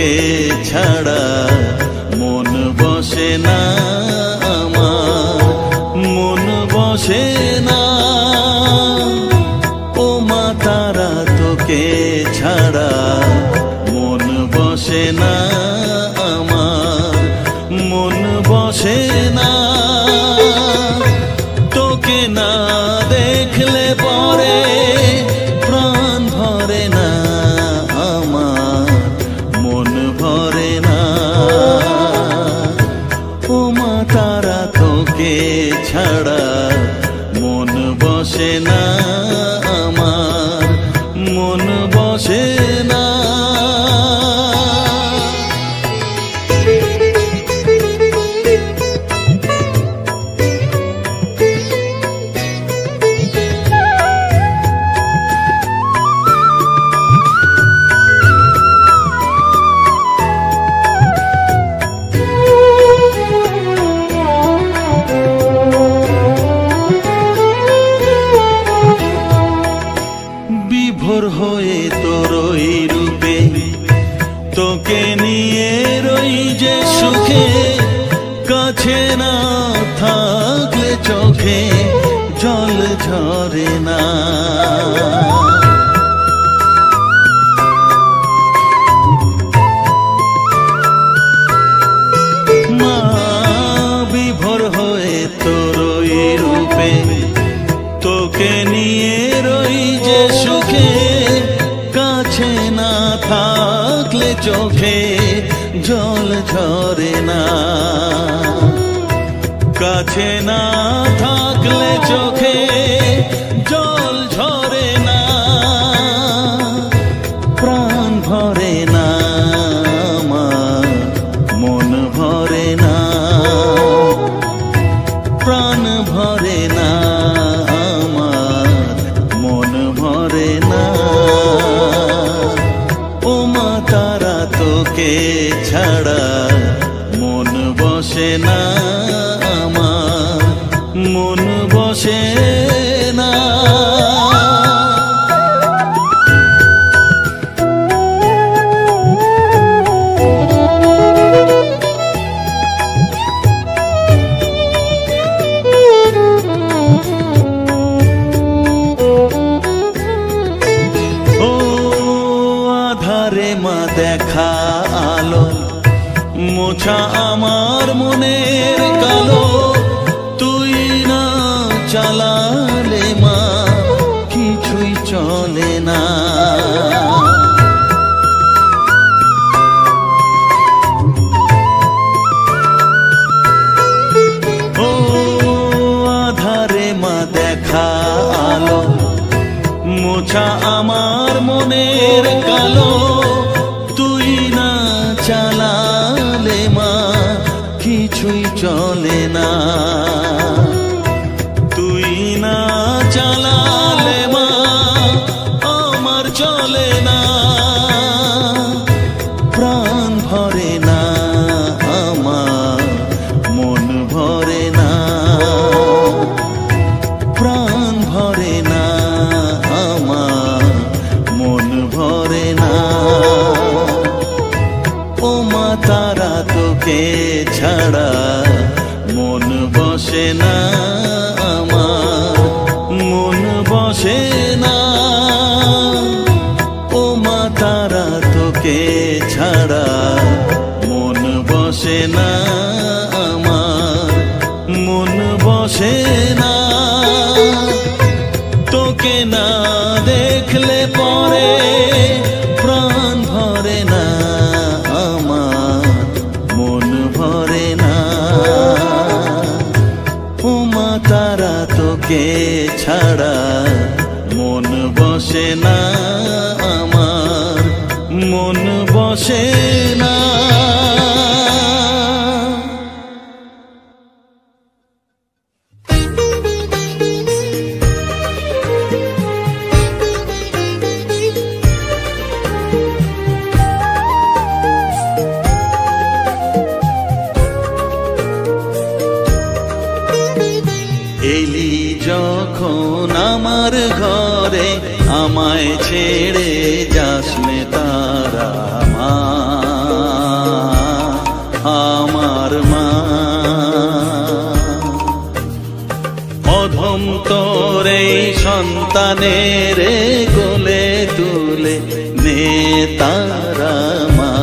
তোকে ছাড়া মন বসে না আমার, মন বসে না। ও মা তারা তোকে ছাড়া মন বসে না আমার, মন বসে না। তোকে না দেখলে পরে প্রাণ ভরে না আমার, মন ভরে না। ও মা তারা তোকে ছাড়া মন বসে না আমার, মন বসে না। বিভোর হয়ে তোর ওই রূপে তোকে নিয়ে রই যে সুখে, কাছে না থাকলে চোখে জল ঝরে না। মা বিভোর হয়ে তোর ওই রূপে তোকে নিয়ে রই যে সুখে, কাছে না থাকলে চোখে জল ঝরে না। কাছে না থাকলে চোখে জল ঝরে না, প্রাণ ভরে না আমার, মন ভরে না, প্রাণ ভরে না আমার, মন ভরে না। ও মা তারা তোকে ছাড়া মন বসে না আমার, মন বসে না। মা দেখা আলো মোছা আমার মনের কালো, তুই না চালালে মা কিছুই চলে না। ও আধারে মা দেখা আলো মোছা আমার মনের কালো, তুই না চালালে মা কিছুই চলে না। তুই না চালালে মা আমার চলে না, প্রাণ ভরে না আমার, মন ভরে না, প্রাণ ভরে না আমার, মন ভরে না। ও মা তারা তোকে ছাড়া মন বসে না আমার, মন বসে না। ও মা তারা তোকে ছাড়া মন বসে না আমার, মন বসে না। তোকে না দেখলে পরে প্রাণ ভরে না আমার, মন ভরে না। ও মা তারা তোকে ছাড়া মন বসে না আমার, মন বসে না। এলি যখন আমার ঘরে আমায় ছেড়ে যাস নে তারা মা। অধম তোর এই সন্তানের কোলে তুলে নে তারা মা,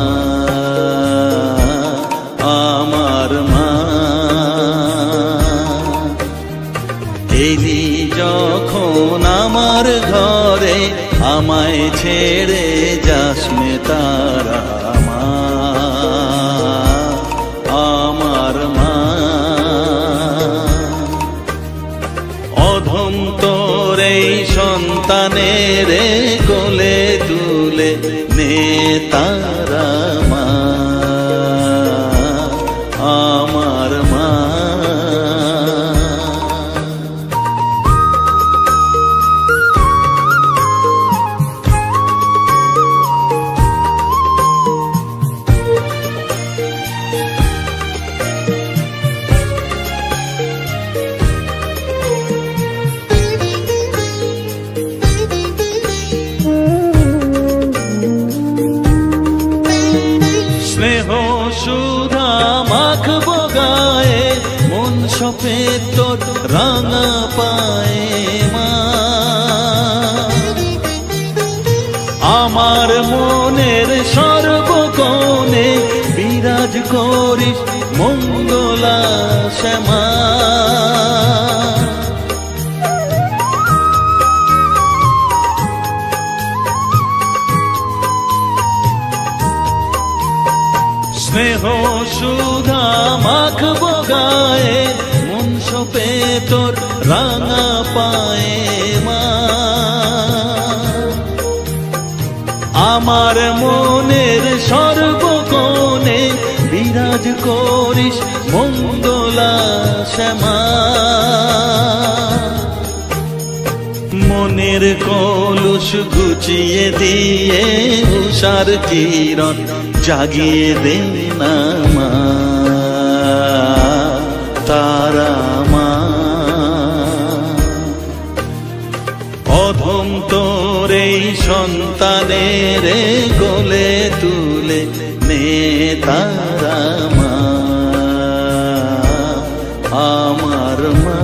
আমার মা। এলি যখন আমার ঘরে আমায় ছেড়ে যাস নে তারা মা, আমার মা। অধম তোর এই সন্তানের কোলে তুলে নে তারা মা, আমার মা। স্নেহ সুধা মাখবো গায়ে, মন সফেদ তোর রাঙা পায়ে মা। আমার মনের সর্বকোণে বিরাজ করিস মঙ্গলা শ্যামা। স্নেহ সুধা মাখবো গায়ে, মন সপে তোর রাঙা পায়ে মা। আমার মনের সর্বকোণে বিরাজ করিস মঙ্গলা শ্যামা। মনের কলুষ ঘুচিয়ে দিয়ে উষার কিরণ জাগিয়ে দে না মা, তারা মা। অধম তোর এই সন্তানের কোলে তুলে নে তারা মা, আমার মা।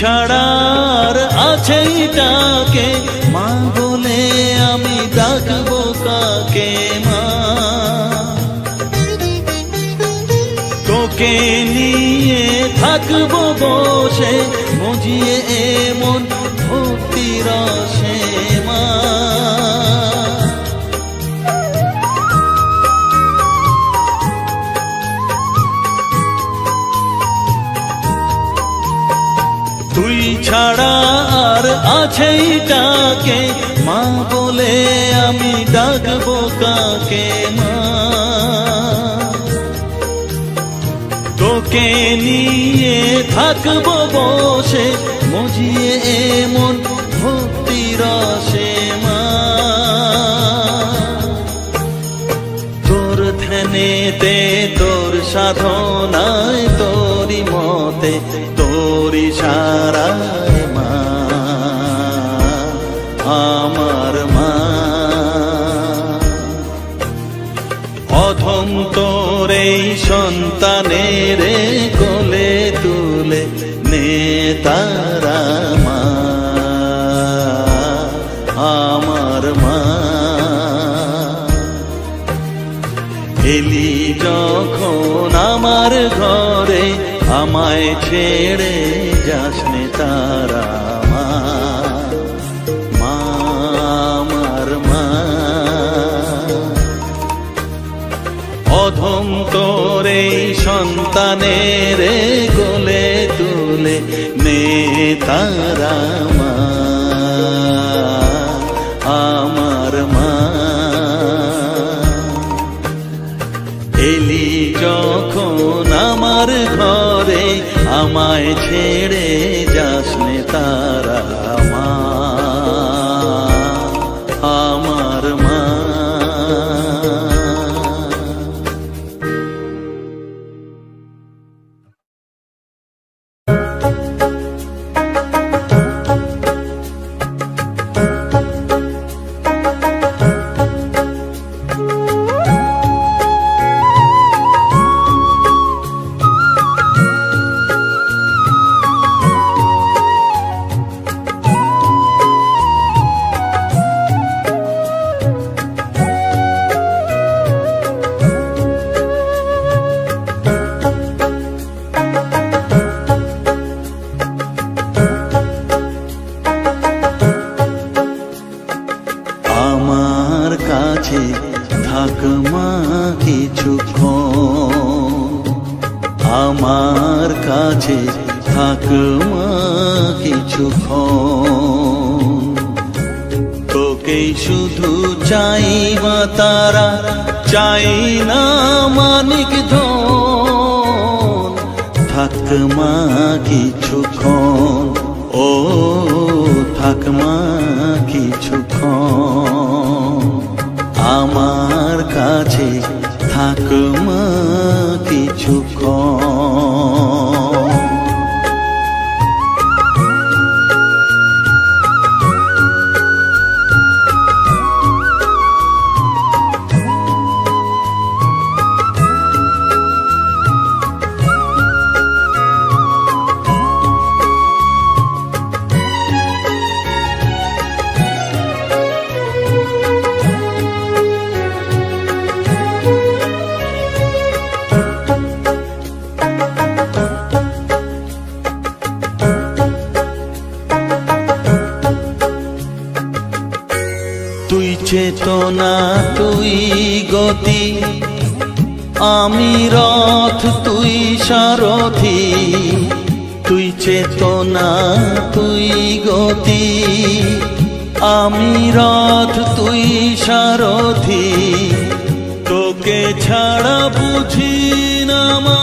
ছাড়ার আছে ডাকে মা বলে আমি ডাকবো কাকে মা। তোকে নিয়ে থাকবো বসে মজিয়ে এমন ভক্তি রসে মা। তুই ছাড়া আর আছেই ডাকে মা বলে আমি ডাকবো কাকে মা। তোকে নিয়ে থাকবো বসে মজিয়ে এমন ভক্তি রসে মা। তোর ধ্যানেতে তোর সাধনায় তোরি মতে তোরি সারায় মা, আমার মা। অধম তোর এই সন্তানের কোলে তুলে নে তারা মা, আমার মা। এলি যখন আমার ঘরে আমায় ছেড়ে যাস নে তারা মা, আমার মা। অধম তোর এই সন্তানের কোলে তুলে নে তারা মা, আমার মা। এলি যখন আমার ঘরে, আমায় ছেড়ে যাস নে তারা মা, আমার মা। থাক মা কিছুক্ষণ, আমার কাছে থাক মা কিছুক্ষণ। তোকেই শুধু চাই মা তারা, চাই না মানিক ধন। থাক মা কিছুক্ষণ, ও থাক মা কিছুক্ষণ, আমার কাছে থাক মা কিছুক্ষণ। তুই চেতনা তুই গতি, আমি রথ তুই সারথি। তুই চেতনা তুই গতি, আমি রথ তুই সারথি। তোকে ছাড়া বুঝি না মা,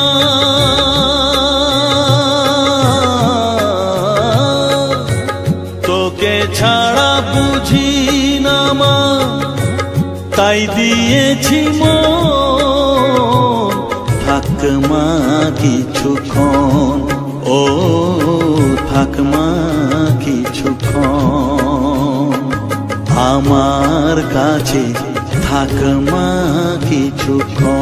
তোকে ছাড়া বুঝি না মা, তাই দিয়েছি মন। থাক মা কিছুক্ষণ, ও থাক মা কিছুক্ষণ, আমার কাছে থাক মা কিছুক্ষণ।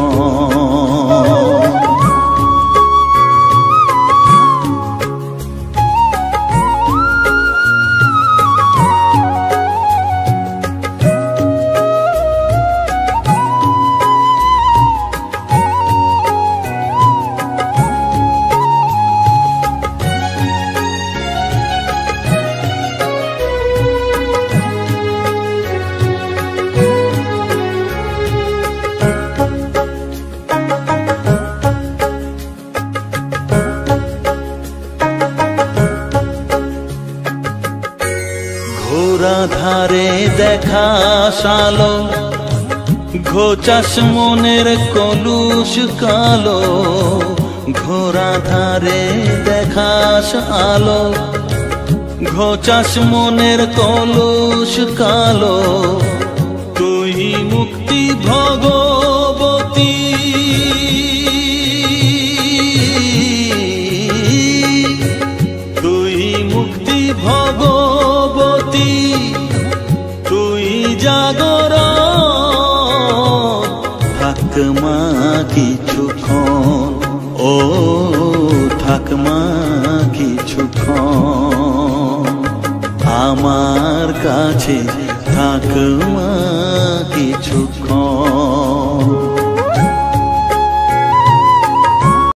ঘোরা ধারে দেখা সালো, ঘোচাস মনের কলুষ কালো। ঘোরা ধারে দেখাস আলো, ঘোচাস মনের কলুষ কালো। তুই মুক্তি ভগবতী, তুই মুক্তি ভগবতী, তুই জাগরণ। থাক মা কিছুক্ষণ, ও থাক মা কিছুক্ষণ, আমার কাছে থাক মা কিছুক্ষণ।